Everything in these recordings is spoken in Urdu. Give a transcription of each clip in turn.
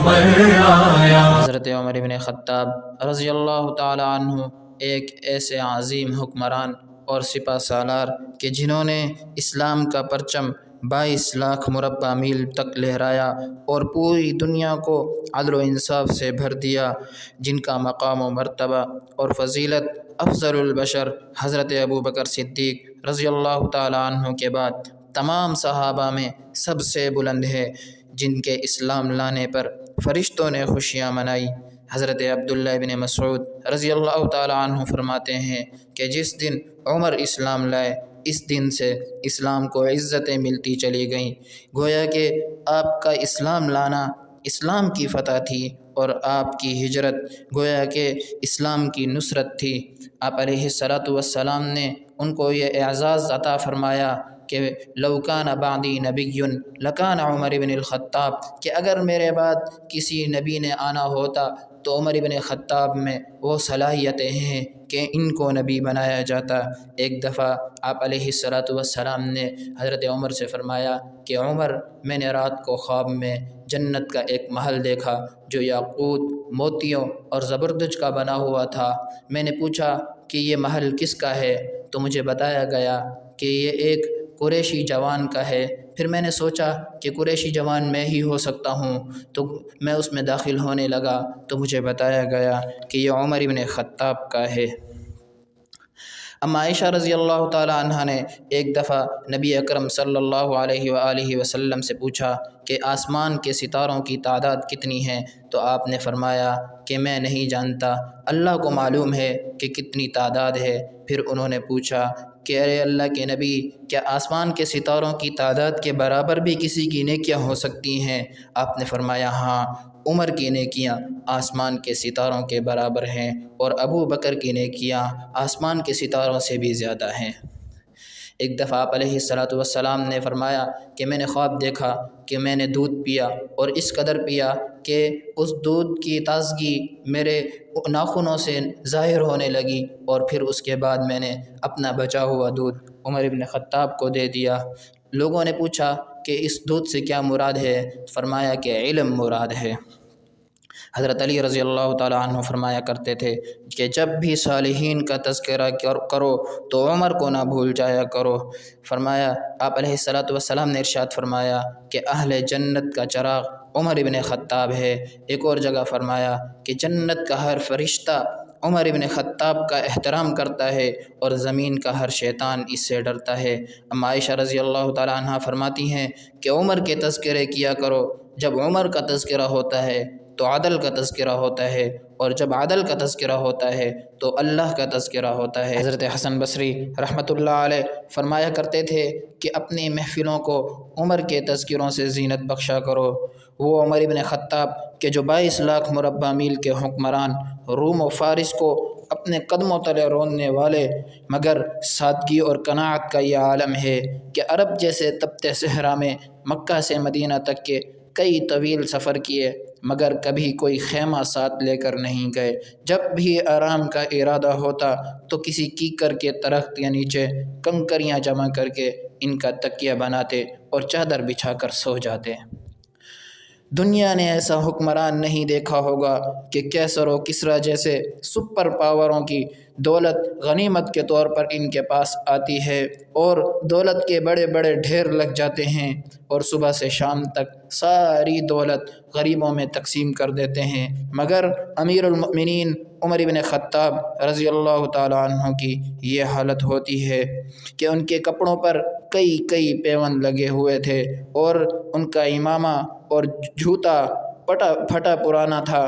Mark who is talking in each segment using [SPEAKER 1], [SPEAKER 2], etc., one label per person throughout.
[SPEAKER 1] عمر آیا۔
[SPEAKER 2] حضرت عمر بن خطاب رضی اللہ تعالی عنہ ایک ایسے عظیم حکمران اور سپہ سالار کہ جنہوں نے اسلام کا پرچم 22 لاکھ مربع میل تک لہرایا اور پوری دنیا کو عدل و انصاف سے بھر دیا، جن کا مقام و مرتبہ اور فضیلت افضل البشر حضرت ابوبکر صدیق رضی اللہ تعالی عنہ کے بعد تمام صحابہ میں سب سے بلند ہے، جن کے اسلام لانے پر فرشتوں نے خوشیاں منائی۔ حضرت عبداللہ بن مسعود رضی اللہ تعالی عنہ فرماتے ہیں کہ جس دن عمر اسلام لائے، اس دن سے اسلام کو عزتیں ملتی چلی گئیں، گویا کہ آپ کا اسلام لانا اسلام کی فتح تھی اور آپ کی ہجرت گویا کہ اسلام کی نصرت تھی۔ آپ علیہ الصلاۃ والسلام نے ان کو یہ اعزاز عطا فرمایا کہ لو کان بعدی نبی لکان عمر بن الخطاب، کہ اگر میرے بعد کسی نبی نے آنا ہوتا تو عمر بن خطاب میں وہ صلاحیتیں ہیں کہ ان کو نبی بنایا جاتا۔ ایک دفعہ آپ علیہ الصلاۃ والسلام نے حضرت عمر سے فرمایا کہ عمر، میں نے رات کو خواب میں جنت کا ایک محل دیکھا جو یاقوت، موتیوں اور زبرجد کا بنا ہوا تھا۔ میں نے پوچھا کہ یہ محل کس کا ہے؟ تو مجھے بتایا گیا کہ یہ ایک قریشی جوان کا ہے۔ پھر میں نے سوچا کہ قریشی جوان میں ہی ہو سکتا ہوں، تو میں اس میں داخل ہونے لگا تو مجھے بتایا گیا کہ یہ عمر بن خطاب کا ہے۔ اما عائشہ رضی اللہ تعالی عنہ نے ایک دفعہ نبی اکرم صلی اللہ علیہ وآلہ وسلم سے پوچھا کہ آسمان کے ستاروں کی تعداد کتنی ہے؟ تو آپ نے فرمایا کہ میں نہیں جانتا، اللہ کو معلوم ہے کہ کتنی تعداد ہے۔ پھر انہوں نے پوچھا کہ ارے اللہ کے نبی، کیا آسمان کے ستاروں کی تعداد کے برابر بھی کسی کی نیکیاں ہو سکتی ہیں؟ آپ نے فرمایا ہاں، عمر کی نیکیاں آسمان کے ستاروں کے برابر ہیں اور ابو بکر کی نیکیاں آسمان کے ستاروں سے بھی زیادہ ہیں۔ ایک دفعہ آپ علیہ الصلاۃ والسلام نے فرمایا کہ میں نے خواب دیکھا کہ میں نے دودھ پیا اور اس قدر پیا کہ اس دودھ کی تازگی میرے ناخنوں سے ظاہر ہونے لگی، اور پھر اس کے بعد میں نے اپنا بچا ہوا دودھ عمر بن خطاب کو دے دیا۔ لوگوں نے پوچھا کہ اس دودھ سے کیا مراد ہے؟ فرمایا کہ علم مراد ہے۔ حضرت علی رضی اللہ تعالی عنہ فرمایا کرتے تھے کہ جب بھی صالحین کا تذکرہ کرو تو عمر کو نہ بھول جایا کرو۔ فرمایا آپ علیہ الصلاۃ والسلام نے ارشاد فرمایا کہ اہل جنت کا چراغ عمر بن خطاب ہے۔ ایک اور جگہ فرمایا کہ جنت کا ہر فرشتہ عمر بن خطاب کا احترام کرتا ہے اور زمین کا ہر شیطان اس سے ڈرتا ہے۔ اما عائشہ رضی اللہ تعالی عنہ فرماتی ہیں کہ عمر کے تذکرے کیا کرو، جب عمر کا تذکرہ ہوتا ہے تو عدل کا تذکرہ ہوتا ہے، اور جب عدل کا تذکرہ ہوتا ہے تو اللہ کا تذکرہ ہوتا ہے۔ حضرت حسن بصری رحمۃ اللہ علیہ فرمایا کرتے تھے کہ اپنی محفلوں کو عمر کے تذکروں سے زینت بخشا کرو۔ وہ عمر بن خطاب کہ جو 22 لاکھ مربع میل کے حکمران، روم و فارس کو اپنے قدموں تلے روننے والے، مگر سادگی اور قناعت کا یہ عالم ہے کہ عرب جیسے تپتے صحرا میں مکہ سے مدینہ تک کے کئی طویل سفر کیے، مگر کبھی کوئی خیمہ ساتھ لے کر نہیں گئے۔ جب بھی آرام کا ارادہ ہوتا تو کسی کیکر کے درخت کے نیچے کنکریاں جمع کر کے ان کا تکیہ بناتے اور چادر بچھا کر سو جاتے۔ دنیا نے ایسا حکمران نہیں دیکھا ہوگا کہ کیسر و کسریٰ جیسے سپر پاوروں کی دولت غنیمت کے طور پر ان کے پاس آتی ہے اور دولت کے بڑے بڑے ڈھیر لگ جاتے ہیں، اور صبح سے شام تک ساری دولت غریبوں میں تقسیم کر دیتے ہیں، مگر امیر المؤمنین عمر بن خطاب رضی اللہ تعالی عنہ کی یہ حالت ہوتی ہے کہ ان کے کپڑوں پر کئی پیوند لگے ہوئے تھے اور ان کا امامہ اور جوتا پھٹا پرانا تھا۔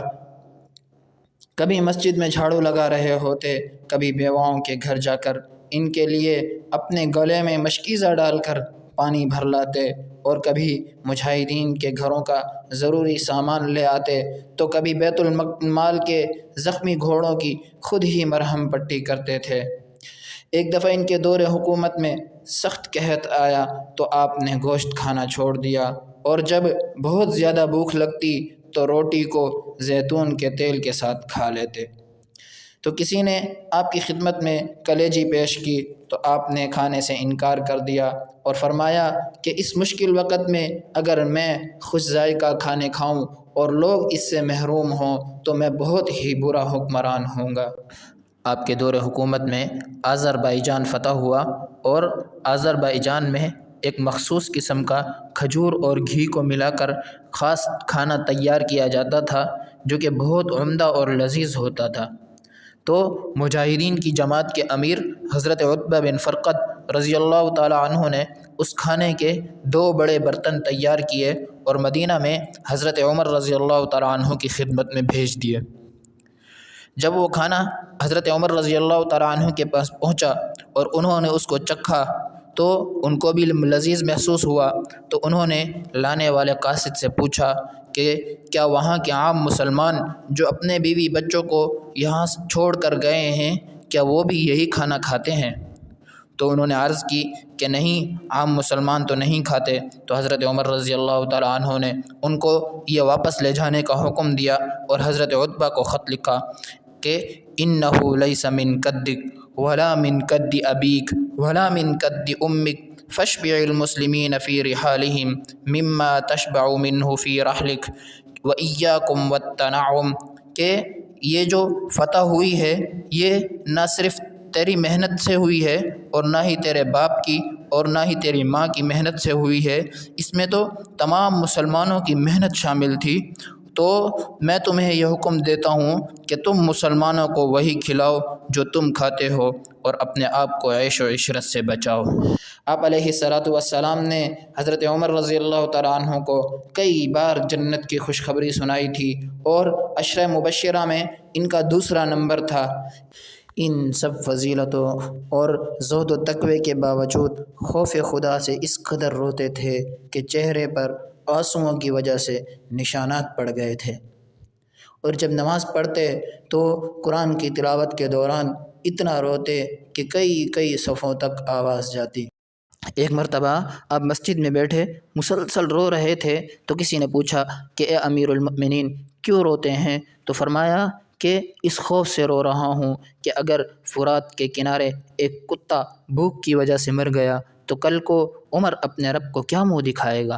[SPEAKER 2] کبھی مسجد میں جھاڑو لگا رہے ہوتے، کبھی بیواؤں کے گھر جا کر ان کے لیے اپنے گلے میں مشکیزہ ڈال کر پانی بھر لاتے، اور کبھی مجاہدین کے گھروں کا ضروری سامان لے آتے، تو کبھی بیت المال کے زخمی گھوڑوں کی خود ہی مرہم پٹی کرتے تھے۔ ایک دفعہ ان کے دور حکومت میں سخت قحط آیا تو آپ نے گوشت کھانا چھوڑ دیا، اور جب بہت زیادہ بھوک لگتی تو روٹی کو زیتون کے تیل کے ساتھ کھا لیتے۔ تو کسی نے آپ کی خدمت میں کلیجی پیش کی تو آپ نے کھانے سے انکار کر دیا اور فرمایا کہ اس مشکل وقت میں اگر میں خوش ذائقہ کھانے کھاؤں اور لوگ اس سے محروم ہوں تو میں بہت ہی برا حکمران ہوں گا۔ آپ کے دور حکومت میں آذربائیجان فتح ہوا اور آذربائیجان میں ایک مخصوص قسم کا کھجور اور گھی کو ملا کر خاص کھانا تیار کیا جاتا تھا جو کہ بہت عمدہ اور لذیذ ہوتا تھا۔ تو مجاہدین کی جماعت کے امیر حضرت عتبہ بن فرقد رضی اللہ تعالیٰ عنہ نے اس کھانے کے 2 بڑے برتن تیار کیے اور مدینہ میں حضرت عمر رضی اللہ تعالیٰ عنہ کی خدمت میں بھیج دیے۔ جب وہ کھانا حضرت عمر رضی اللہ تعالیٰ عنہ کے پاس پہنچا اور انہوں نے اس کو چکھا تو ان کو بھی لذیذ محسوس ہوا، تو انہوں نے لانے والے قاصد سے پوچھا کہ کیا وہاں کے عام مسلمان جو اپنے بیوی بچوں کو یہاں چھوڑ کر گئے ہیں کیا وہ بھی یہی کھانا کھاتے ہیں؟ تو انہوں نے عرض کی کہ نہیں، عام مسلمان تو نہیں کھاتے۔ تو حضرت عمر رضی اللہ تعالیٰ عنہ نے ان کو یہ واپس لے جانے کا حکم دیا اور حضرت عتبہ کو خط لکھا کہ انہ لیس من قدک ولا من قد ابیک ولا من قد امک فاشبع المسلمین فی رحالہم مما تشبع منہ فی رحلک وإیاکم والتنعم، کہ یہ جو فتح ہوئی ہے یہ نہ صرف تیری محنت سے ہوئی ہے اور نہ ہی تیرے باپ کی اور نہ ہی تیری ماں کی محنت سے ہوئی ہے، اس میں تو تمام مسلمانوں کی محنت شامل تھی۔ تو میں تمہیں یہ حکم دیتا ہوں کہ تم مسلمانوں کو وہی کھلاؤ جو تم کھاتے ہو اور اپنے آپ کو عیش و عشرت سے بچاؤ۔ آپ علیہ الصلاۃ والسلام نے حضرت عمر رضی اللہ تعالیٰ عنہ کو کئی بار جنت کی خوشخبری سنائی تھی اور عشرہ مبشرہ میں ان کا دوسرا نمبر تھا۔ ان سب فضیلتوں اور زہد و تقوی کے باوجود خوف خدا سے اس قدر روتے تھے کہ چہرے پر آنسوؤں کی وجہ سے نشانات پڑ گئے تھے، اور جب نماز پڑھتے تو قرآن کی تلاوت کے دوران اتنا روتے کہ کئی صفوں تک آواز جاتی۔ ایک مرتبہ آپ مسجد میں بیٹھے مسلسل رو رہے تھے تو کسی نے پوچھا کہ اے امیر المؤمنین کیوں روتے ہیں؟ تو فرمایا کہ اس خوف سے رو رہا ہوں کہ اگر فرات کے کنارے ایک کتا بھوک کی وجہ سے مر گیا تو کل کو عمر اپنے رب کو کیا منہ دکھائے گا۔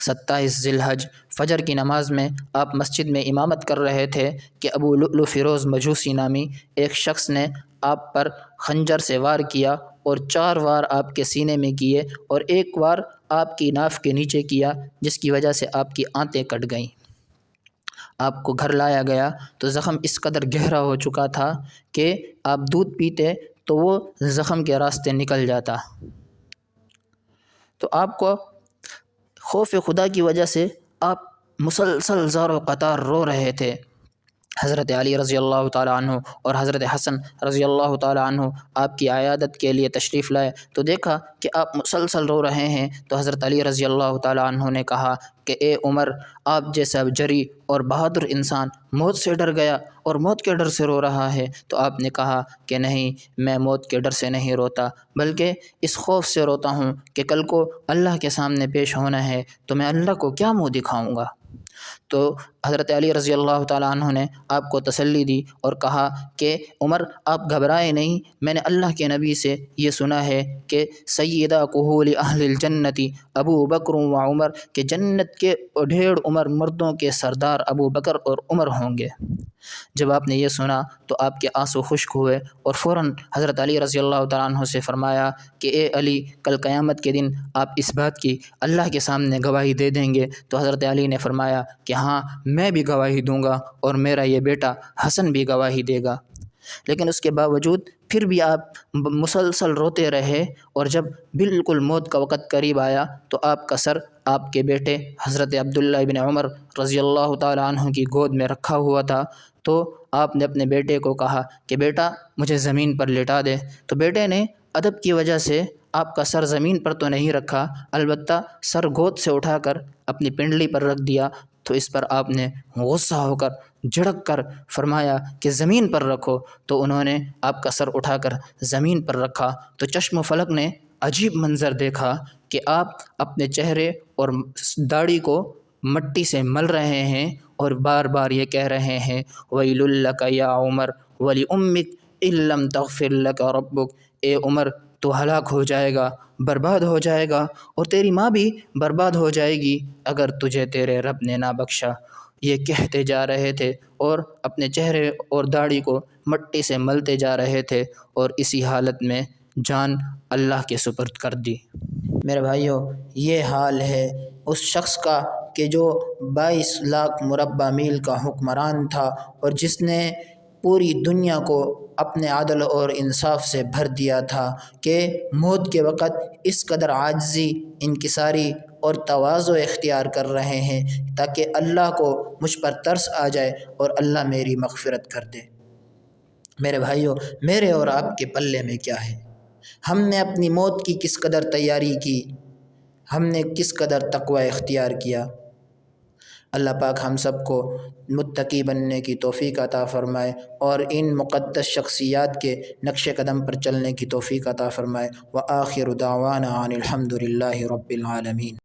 [SPEAKER 2] 27 ذی الحج فجر کی نماز میں آپ مسجد میں امامت کر رہے تھے کہ ابو لؤلؤ فیروز مجوسی نامی ایک شخص نے آپ پر خنجر سے وار کیا اور 4 وار آپ کے سینے میں کیے اور 1 وار آپ کی ناف کے نیچے کیا، جس کی وجہ سے آپ کی آنتیں کٹ گئیں۔ آپ کو گھر لایا گیا تو زخم اس قدر گہرا ہو چکا تھا کہ آپ دودھ پیتے تو وہ زخم کے راستے نکل جاتا۔ تو آپ کو خوف خدا کی وجہ سے آپ مسلسل زار و قطار رو رہے تھے۔ حضرت علی رضی اللہ تعالیٰ عنہ اور حضرت حسن رضی اللہ تعالیٰ عنہ آپ کی عیادت کے لیے تشریف لائے تو دیکھا کہ آپ مسلسل رو رہے ہیں، تو حضرت علی رضی اللہ تعالیٰ عنہ نے کہا کہ اے عمر، آپ جیسا جری اور بہادر انسان موت سے ڈر گیا اور موت کے ڈر سے رو رہا ہے۔ تو آپ نے کہا کہ نہیں، میں موت کے ڈر سے نہیں روتا بلکہ اس خوف سے روتا ہوں کہ کل کو اللہ کے سامنے پیش ہونا ہے تو میں اللہ کو کیا منہ دکھاؤں گا۔ تو حضرت علی رضی اللہ تعالیٰ عنہ نے آپ کو تسلی دی اور کہا کہ عمر آپ گھبرائے نہیں، میں نے اللہ کے نبی سے یہ سنا ہے کہ سیدہ کہول اہل الجنتی ابو بکر و عمر، کہ جنت کے 1.5 عمر مردوں کے سردار ابو بکر اور عمر ہوں گے۔ جب آپ نے یہ سنا تو آپ کے آنسو خشک ہوئے اور فوراً حضرت علی رضی اللہ تعالیٰ عنہ سے فرمایا کہ اے علی، کل قیامت کے دن آپ اس بات کی اللہ کے سامنے گواہی دے دیں گے؟ تو حضرت علی نے فرمایا کہ ہاں، میں بھی گواہی دوں گا اور میرا یہ بیٹا حسن بھی گواہی دے گا۔ لیکن اس کے باوجود پھر بھی آپ مسلسل روتے رہے، اور جب بالکل موت کا وقت قریب آیا تو آپ کا سر آپ کے بیٹے حضرت عبداللہ ابن عمر رضی اللہ تعالیٰ عنہ کی گود میں رکھا ہوا تھا۔ تو آپ نے اپنے بیٹے کو کہا کہ بیٹا مجھے زمین پر لٹا دے، تو بیٹے نے ادب کی وجہ سے آپ کا سر زمین پر تو نہیں رکھا، البتہ سر گود سے اٹھا کر اپنی پنڈلی پر رکھ دیا۔ تو اس پر آپ نے غصہ ہو کر جھڑک کر فرمایا کہ زمین پر رکھو، تو انہوں نے آپ کا سر اٹھا کر زمین پر رکھا۔ تو چشم و فلک نے عجیب منظر دیکھا کہ آپ اپنے چہرے اور داڑھی کو مٹی سے مل رہے ہیں اور بار بار یہ کہہ رہے ہیں وَيْلٌ لَكَ يَا عُمَرْ وَلِأُمِّكَ إِن لَّمْ تَغْفِرْ لَكَ رَبُّكَ، اے عمر تو ہلاک ہو جائے گا، برباد ہو جائے گا، اور تیری ماں بھی برباد ہو جائے گی اگر تجھے تیرے رب نے نہ بخشا۔ یہ کہتے جا رہے تھے اور اپنے چہرے اور داڑھی کو مٹی سے ملتے جا رہے تھے، اور اسی حالت میں جان اللہ کے سپرد کر دی۔ میرے بھائیوں، یہ حال ہے اس شخص کا کہ جو 22 لاکھ مربع میل کا حکمران تھا، اور جس نے پوری دنیا کو اپنے عدل اور انصاف سے بھر دیا تھا کہ موت کے وقت اس قدر عاجزی، انکساری اور تواضع اختیار کر رہے ہیں تاکہ اللہ کو مجھ پر ترس آ جائے اور اللہ میری مغفرت کر دے۔ میرے بھائیوں، میرے اور آپ کے پلے میں کیا ہے؟ ہم نے اپنی موت کی کس قدر تیاری کی؟ ہم نے کس قدر تقوی اختیار کیا؟ اللہ پاک ہم سب کو متقی بننے کی توفیق عطا فرمائے اور ان مقدس شخصیات کے نقش قدم پر چلنے کی توفیق عطا فرمائے۔ وآخر دعوانا ان الحمد للہ رب العالمین۔